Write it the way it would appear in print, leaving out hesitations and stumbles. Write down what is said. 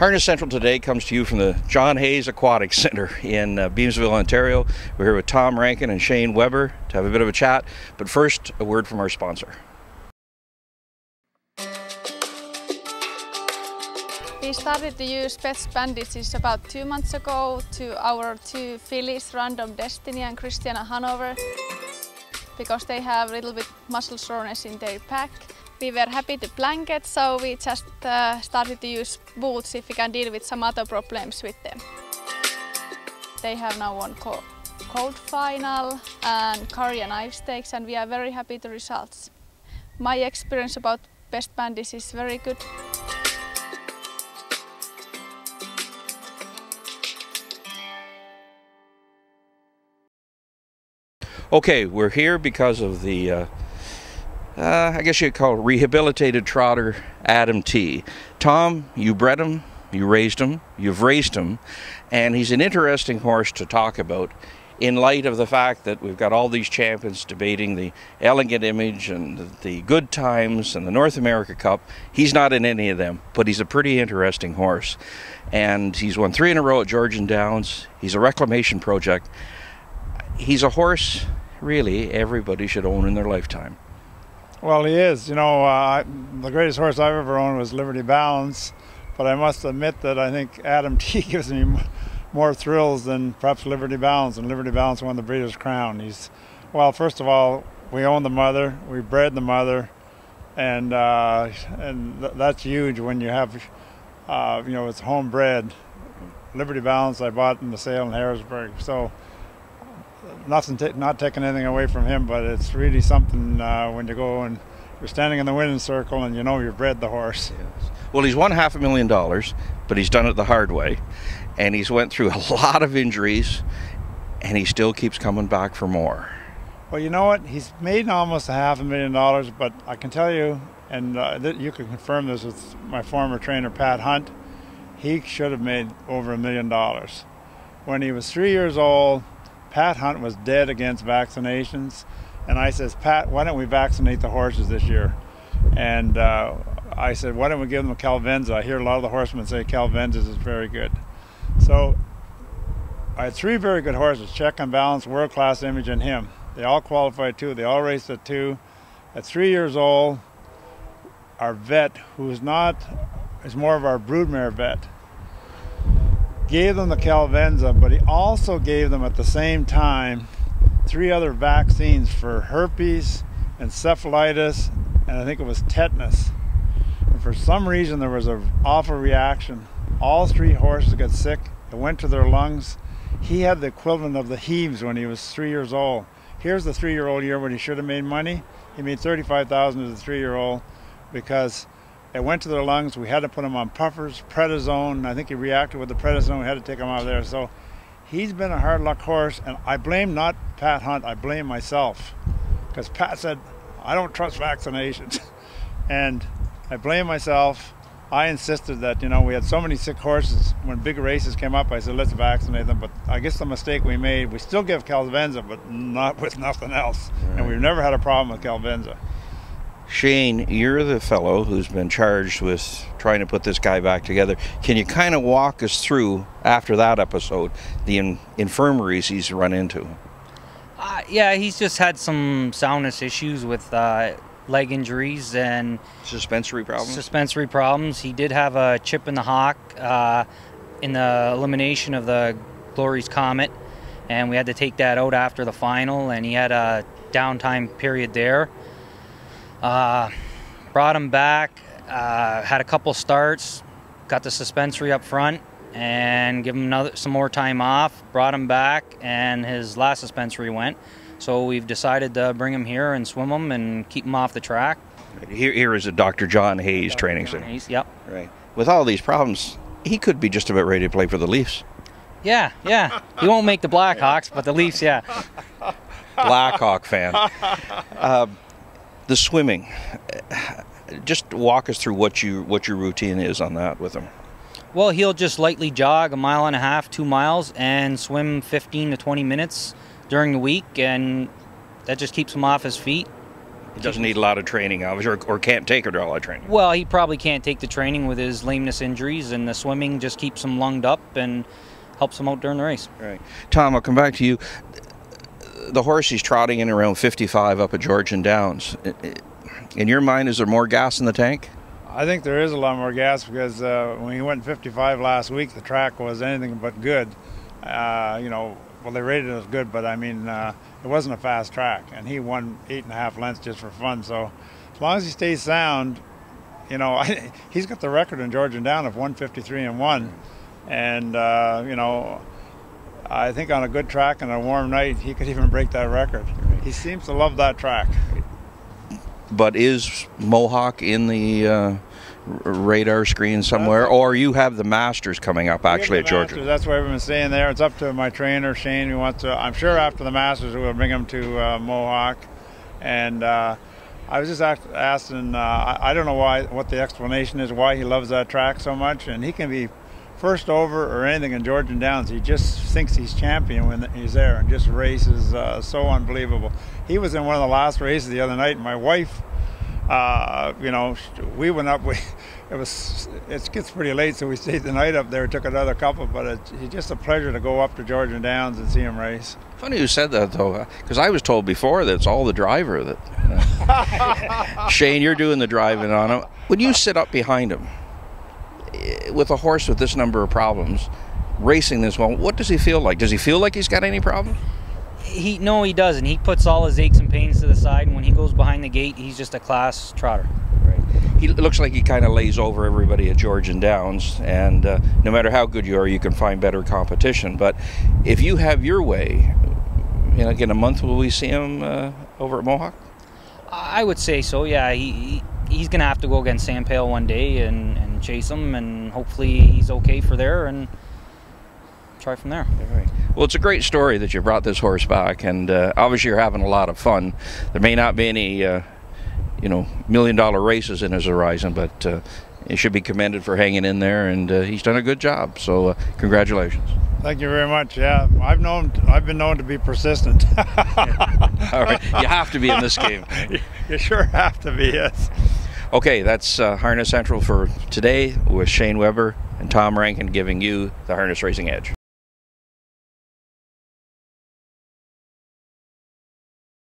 Harness Central today comes to you from the John Hayes Aquatic Center in Beamsville, Ontario. We're here with Tom Rankin and Shane Weber to have a bit of a chat. But first, a word from our sponsor. We started to use Best bandages about 2 months ago to our two fillies, Random Destiny and Christiana Hanover, because they have a little bit muscle soreness in their pack. We were happy to blanket, so we just started to use boots if we can deal with some other problems with them. They have now won cold final and curry and knife stakes, and we are very happy with the results. My experience about Best bandages is very good. Okay, we're here because of the I guess you'd call it rehabilitated trotter Adam T. Tom, you bred him, you raised him, you've raced him, and he's an interesting horse to talk about in light of the fact that we've got all these champions debating the Elegant Image and the Good Times and the North America Cup. He's not in any of them, but he's a pretty interesting horse. And he's won 3 in a row at Georgian Downs. He's a reclamation project. He's a horse really everybody should own in their lifetime. Well, he is. You know, the greatest horse I've ever owned was Liberty Balance, but I must admit that I think Adam T gives me more thrills than perhaps Liberty Balance, and Liberty Balance won the Breeders' Crown. Well, first of all, we own the mother, we bred the mother, and that's huge when you have, you know, it's homebred. Liberty Balance I bought in the sale in Harrisburg, so not taking anything away from him, but it's really something when you go and you're standing in the winning circle and you know you've bred the horse. Yes. Well, he's won $500,000, but he's done it the hard way, and he's went through a lot of injuries, and he still keeps coming back for more. Well, you know what? He's made almost $500,000, but I can tell you, and you can confirm this with my former trainer Pat Hunt, he should have made over $1 million. When he was 3 years old, Pat Hunt was dead against vaccinations, and I says, Pat, why don't we vaccinate the horses this year? And I said, why don't we give them a Calvenza? I hear a lot of the horsemen say Calvenza is very good. So I had 3 very good horses, Check and Balance, World Class Image, and him. They all qualified too. They all raced at 2. At 3 years old, our vet, who is more of our broodmare vet, gave them the Calvenza, but he also gave them at the same time 3 other vaccines for herpes, encephalitis, and I think it was tetanus. And for some reason there was an awful reaction. All 3 horses got sick. It went to their lungs. He had the equivalent of the heaves when he was 3 years old. Here's the 3-year-old year when he should have made money. He made $35,000 as a 3-year-old because it went to their lungs. We had to put him on puffers, prednisone. I think he reacted with the prednisone. We had to take him out of there. So he's been a hard luck horse, and I blame not Pat Hunt, I blame myself. Because Pat said, I don't trust vaccinations. And I blame myself. I insisted that, you know, we had so many sick horses. When big races came up, I said, let's vaccinate them. But I guess the mistake we made, we still give Calvenza, but not with nothing else. Right. And we've never had a problem with Calvenza. Shane, you're the fellow who's been charged with trying to put this guy back together. Can you kind of walk us through, after that episode, the infirmaries he's run into? Yeah, he's just had some soundness issues with leg injuries and suspensory problems. Suspensory problems. He did have a chip in the hock in the elimination of the Glory's Comet, and we had to take that out after the final, and he had a downtime period there. Brought him back, had a couple starts, got the suspensory up front, and give him some more time off. Brought him back, and his last suspensory went. So we've decided to bring him here and swim him and keep him off the track. Here is a Dr. John Hayes training center. Hayes, yep. Right. With all these problems, he could be just about ready to play for the Leafs. Yeah. He won't make the Blackhawks, but the Leafs, yeah. Blackhawk fan. The swimming, just walk us through what your routine is on that with him. Well, he'll just lightly jog 1.5 miles, 2 miles, and swim 15 to 20 minutes during the week, and that just keeps him off his feet. He doesn't need a lot of training, obviously, or can't take a lot of training. Well, he probably can't take the training with his lameness injuries, and the swimming just keeps him lunged up and helps him out during the race. Right. Tom, I'll come back to you. The horse he's trotting in around 55 up at Georgian Downs. In your mind, is there more gas in the tank? I think there is a lot more gas because when he went 55 last week, the track was anything but good. You know, well, they rated it as good, but I mean, it wasn't a fast track, and he won 8.5 lengths just for fun. So as long as he stays sound, you know, he's got the record in Georgian Down of 153-1, and you know, I think on a good track and a warm night, he could even break that record. He seems to love that track. But is Mohawk in the radar screen somewhere, or you have the Masters coming up actually at Georgia? Masters, that's why we've been staying there. It's up to my trainer Shane, who wants to. I'm sure after the Masters we'll bring him to Mohawk. And I was just asking. I don't know what the explanation is why he loves that track so much, and he can be first over or anything in Georgian Downs. He just thinks he's champion when he's there, and just races so unbelievable. He was in one of the last races the other night, and my wife, you know, we went up. It gets pretty late, so we stayed the night up there. Took another couple, but it's just a pleasure to go up to Georgian Downs and see him race. Funny you said that, though, because I was told before that it's all the driver that. Shane, you're doing the driving on him. When you sit up behind him with a horse with this number of problems, racing this well, what does he feel like? Does he feel like he's got any problems? No, he doesn't. He puts all his aches and pains to the side, and when he goes behind the gate, he's just a class trotter. Right. He looks like he kind of lays over everybody at Georgian Downs, and no matter how good you are, you can find better competition. But if you have your way, you know, in a month, will we see him over at Mohawk? I would say so. Yeah, he's going to have to go against Sandpale one day and chase him, and hopefully he's okay for there and try from there. Right. Well, it's a great story that you brought this horse back, and obviously you're having a lot of fun. There may not be any, you know, $1,000,000 races in his horizon, but he should be commended for hanging in there, and he's done a good job. So, congratulations. Thank you very much. Yeah, I've been known to be persistent. All right, you have to be in this game. You sure have to be. Yes. Okay, that's Harness Central for today with Shane Weber and Tom Rankin giving you the Harness Racing Edge.